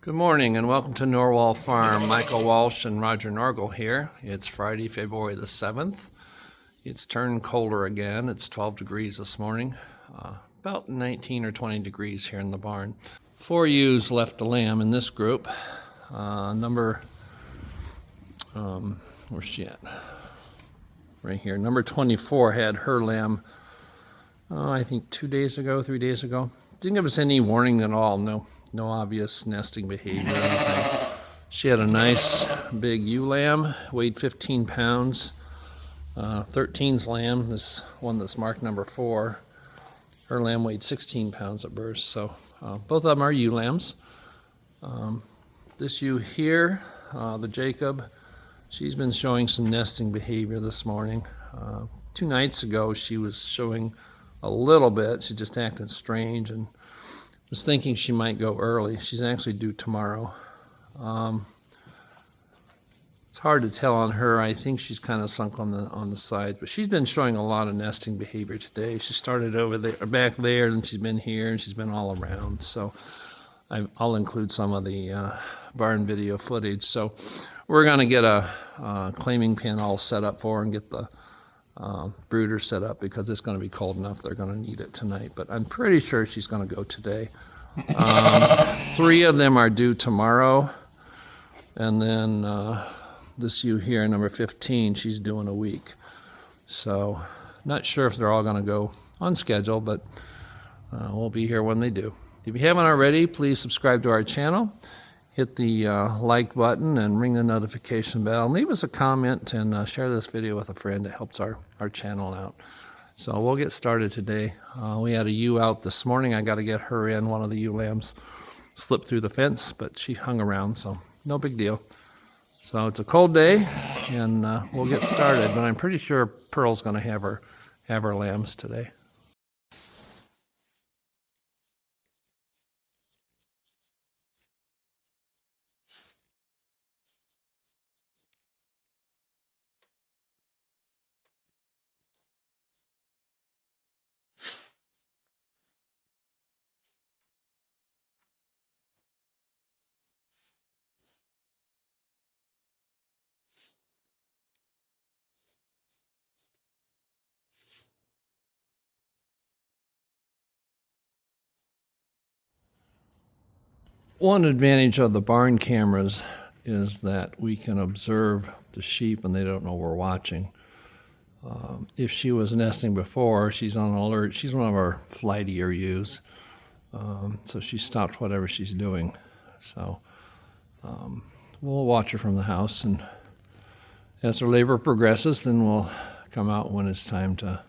Good morning and welcome to Norwal Farm. Michael Walsh and Roger Norgel here. It's Friday, February the 7th. It's turned colder again. It's 12 degrees this morning. About 19 or 20 degrees here in the barn. 4 ewes left to lamb in this group. Where's she at? Right here. Number 24 had her lamb, I think 3 days ago. Didn't give us any warning at all. No obvious nesting behavior or anything. She had a nice big ewe lamb, weighed 15 pounds. 13's lamb, this one that's marked number 4, her lamb weighed 16 pounds at birth. So both of them are ewe lambs. This ewe here, the Jacob, she's been showing some nesting behavior this morning. 2 nights ago she was showing a little bit. She just acted strange and was thinking she might go early. She's actually due tomorrow. It's hard to tell on her. I think she's kind of sunk on the sides, but she's been showing a lot of nesting behavior today. She started over there, back there, and she's been here, and she's been all around. So I'll include some of the barn video footage. So we're going to get a claiming pen all set up for her and get the brooder set up because it's going to be cold enough. They're going to need it tonight, but I'm pretty sure she's going to go today. 3 of them are due tomorrow, and then this ewe here, number 15, she's due in a week. So not sure if they're all going to go on schedule, but we'll be here when they do. If you haven't already, please subscribe to our channel. Hit the like button and ring the notification bell. Leave us a comment and share this video with a friend. It helps our channel out. So we'll get started today. We had a ewe out this morning. I got to get her in. One of the ewe lambs slipped through the fence, but she hung around, so no big deal. So it's a cold day, and we'll get started. But I'm pretty sure Pearl's going to have her lambs today. One advantage of the barn cameras is that we can observe the sheep and they don't know we're watching. If she was nesting before, she's on alert. She's one of our flightier ewes, so she stopped whatever she's doing. So we'll watch her from the house, and as her labor progresses, then we'll come out when it's time to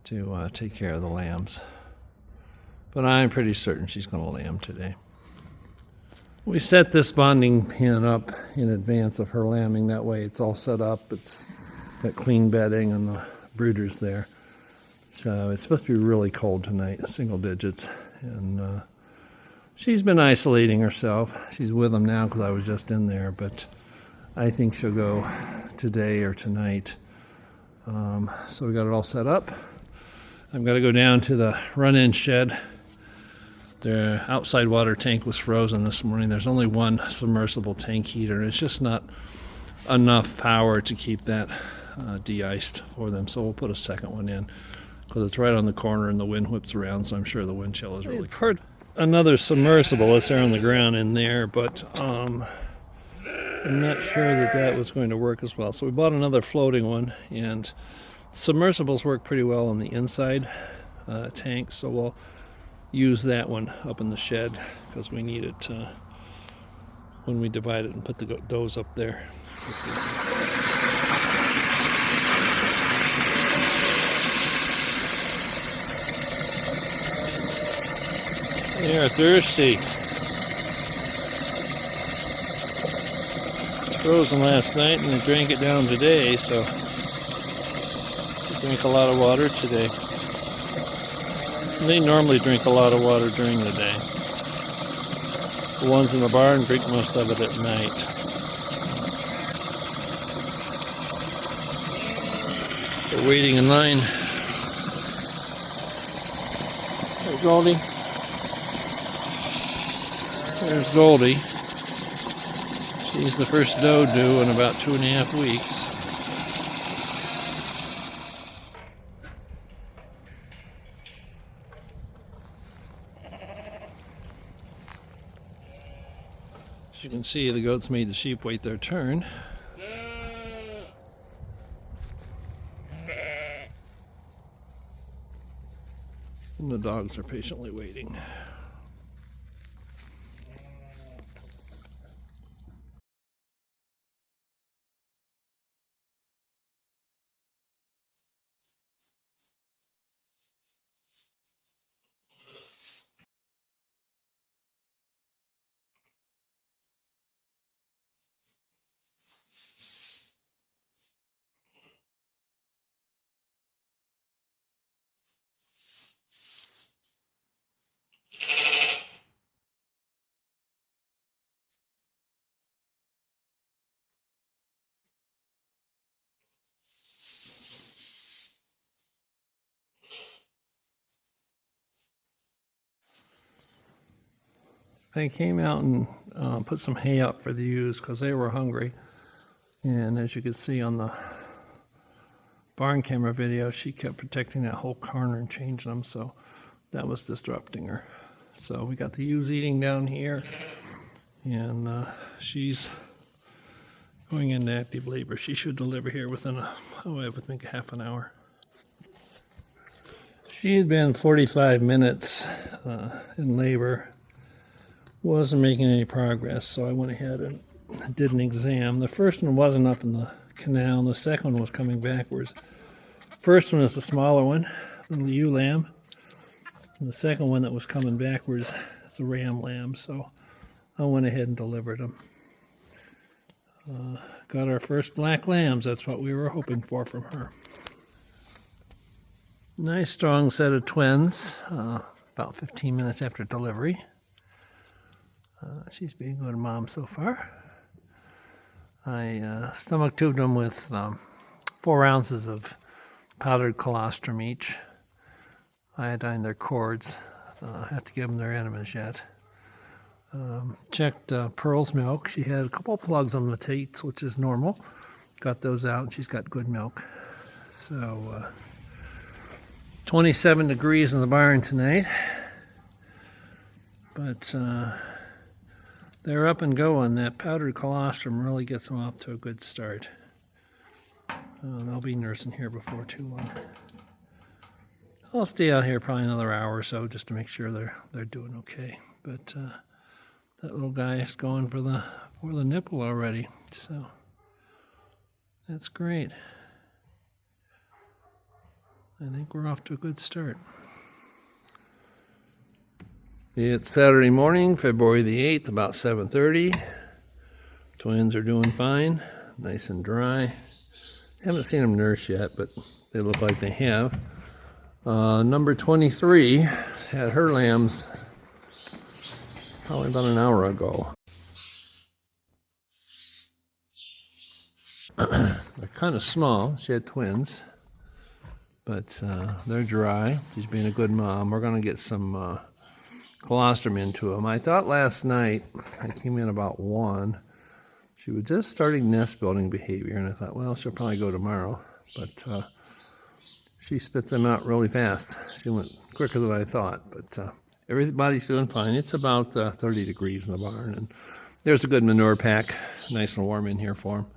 take care of the lambs. But I'm pretty certain she's going to lamb today. We set this bonding pen up in advance of her lambing. That way it's all set up. It's got clean bedding and the brooders there. So it's supposed to be really cold tonight, single digits. And she's been isolating herself. She's with them now because I was just in there, but I think she'll go today or tonight. So we got it all set up. I've got to go down to the run-in shed. The outside water tank was frozen this morning. There's only one submersible tank heater, and it's just not enough power to keep that de-iced for them. So we'll put a second one in because it's right on the corner and the wind whips around, so I'm sure the wind chill is really cold. Another submersible is there on the ground in there, but I'm not sure that was going to work as well. So we bought another floating one, and submersibles work pretty well on the inside tank, so we'll use that one up in the shed because we need it when we divide it and put the does up there. They are thirsty. Frozen last night and they drank it down today, so they drank a lot of water today. They normally drink a lot of water during the day. The ones in the barn drink most of it at night. They're waiting in line. Hey, Goldie. There's Goldie. She's the first doe due in about 2.5 weeks. As you can see, the goats made the sheep wait their turn. And the dogs are patiently waiting. I came out and put some hay up for the ewes because they were hungry. And as you can see on the barn camera video, she kept protecting that whole corner and changing them, so that was disrupting her. So we got the ewes eating down here, and she's going into active labor. She should deliver here within, I would think, half an hour. She had been 45 minutes in labor. Wasn't making any progress, so I went ahead and did an exam. The first one wasn't up in the canal, and the second one was coming backwards. First one is the smaller one, the ewe lamb, and the second one that was coming backwards is the ram lamb, so I went ahead and delivered them. Got our first black lambs. That's what we were hoping for from her. Nice strong set of twins, about 15 minutes after delivery. She's being a good mom so far. I stomach tubed them with 4 ounces of powdered colostrum each. Iodine their cords. I have to give them their enemas yet. Checked Pearl's milk. She had a couple of plugs on the teats, which is normal. Got those out, and she's got good milk. So, 27 degrees in the barn tonight. But they're up and going. That powdered colostrum really gets them off to a good start. They'll be nursing here before too long. I'll stay out here probably another hour or so just to make sure they're doing okay. But that little guy is going for the nipple already, so that's great. I think we're off to a good start. It's Saturday morning, February the 8th, about 7:30. Twins are doing fine, nice and dry. Haven't seen them nurse yet, but they look like they have. Number 23 had her lambs probably about an hour ago. They're kind of small. She had twins, but they're dry. She's being a good mom. We're going to get some colostrum into them. I thought last night, I came in about 1, she was just starting nest building behavior, and I thought, well, she'll probably go tomorrow. But she spit them out really fast. She went quicker than I thought, but everybody's doing fine. It's about 30 degrees in the barn, and there's a good manure pack, nice and warm in here for them.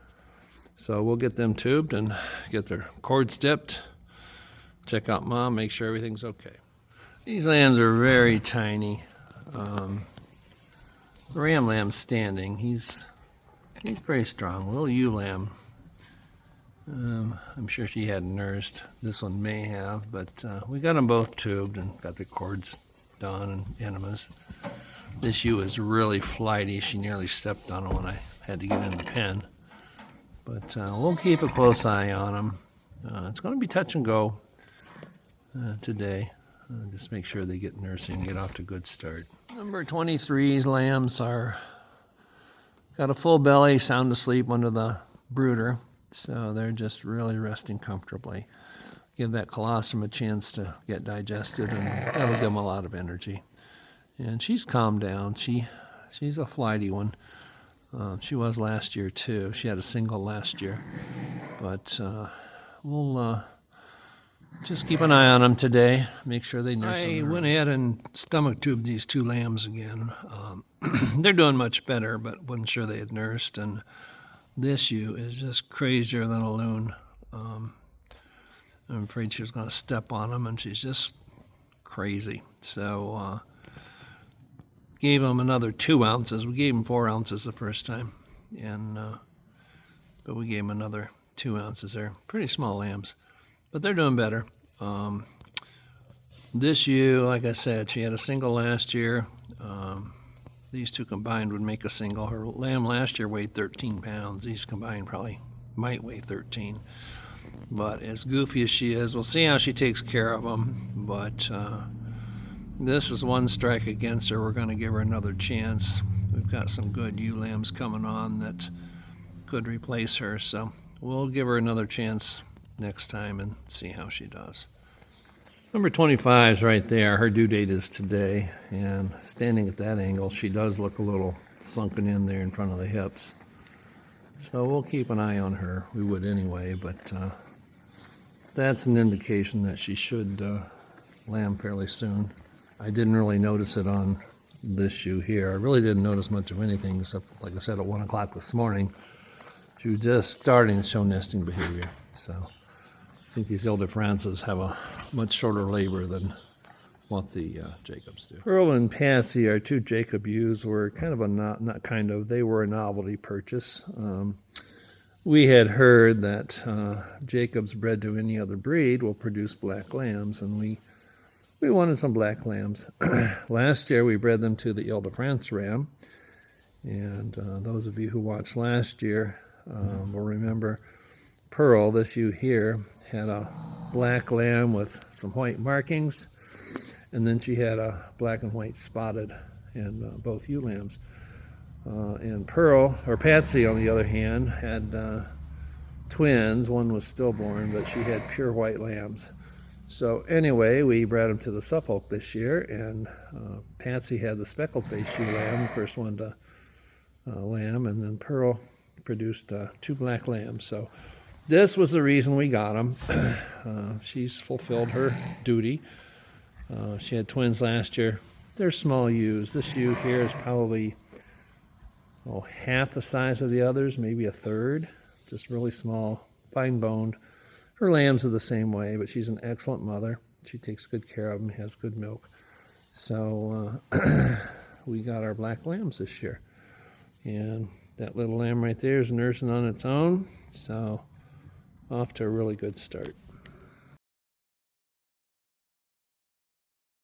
So we'll get them tubed and get their cords dipped, check out mom, make sure everything's okay. These lambs are very tiny. The ram lamb's standing. He's pretty strong, little ewe lamb. I'm sure she hadn't nursed. This one may have, but we got them both tubed and got the cords done and enemas. This ewe is really flighty. She nearly stepped on it when I had to get in the pen. But we'll keep a close eye on them. It's going to be touch and go today. Just make sure they get nursing, get off to a good start. Number 23's lambs got a full belly, sound asleep under the brooder. So they're just really resting comfortably. Give that colostrum a chance to get digested, and that'll give them a lot of energy. And she's calmed down. She she's a flighty one. She was last year too. She had a single last year, but we'll just keep an eye on them today. Make sure they nurse them. I went ahead and stomach tubed these 2 lambs again. They're doing much better, but wasn't sure they had nursed. And this ewe is just crazier than a loon. I'm afraid she was going to step on them, and she's just crazy. So gave them another 2 ounces. We gave them 4 ounces the first time, and but we gave them another 2 ounces. They're pretty small lambs, but they're doing better. This ewe, like I said, she had a single last year. These 2 combined would make a single. Her lamb last year weighed 13 pounds. These combined probably might weigh 13. But as goofy as she is, we'll see how she takes care of them. But this is 1 strike against her. We're going to give her another chance. We've got some good ewe lambs coming on that could replace her. So we'll give her another chance next time and see how she does. Number 25 is right there. Her due date is today, and standing at that angle, she does look a little sunken in there in front of the hips. So we'll keep an eye on her. We would anyway, but that's an indication that she should lamb fairly soon. I didn't really notice it on this ewe here. I really didn't notice much of anything except, like I said, at 1 o'clock this morning, she was just starting to show nesting behavior. So I think these Ile de Frances have a much shorter labor than what the Jacobs do. Pearl and Patsy, our 2 Jacob ewes, were kind of they were a novelty purchase. We had heard that Jacobs bred to any other breed will produce black lambs, and we wanted some black lambs. Last year we bred them to the Ile de France ram, and those of you who watched last year will remember Pearl, this ewe here, had a black lamb with some white markings, and then she had a black and white spotted in both ewe lambs. And Pearl, or Patsy on the other hand, had twins. One was stillborn, but she had pure white lambs. So anyway, we bred them to the Suffolk this year, and Patsy had the speckled face ewe lamb, the first one to lamb, and then Pearl produced 2 black lambs. So this was the reason we got them. She's fulfilled her duty. She had twins last year. They're small ewes. This ewe here is probably half the size of the others, maybe a third. Just really small, fine-boned. Her lambs are the same way, but she's an excellent mother. She takes good care of them, has good milk. So we got our black lambs this year. And that little lamb right there is nursing on its own. So off to a really good start.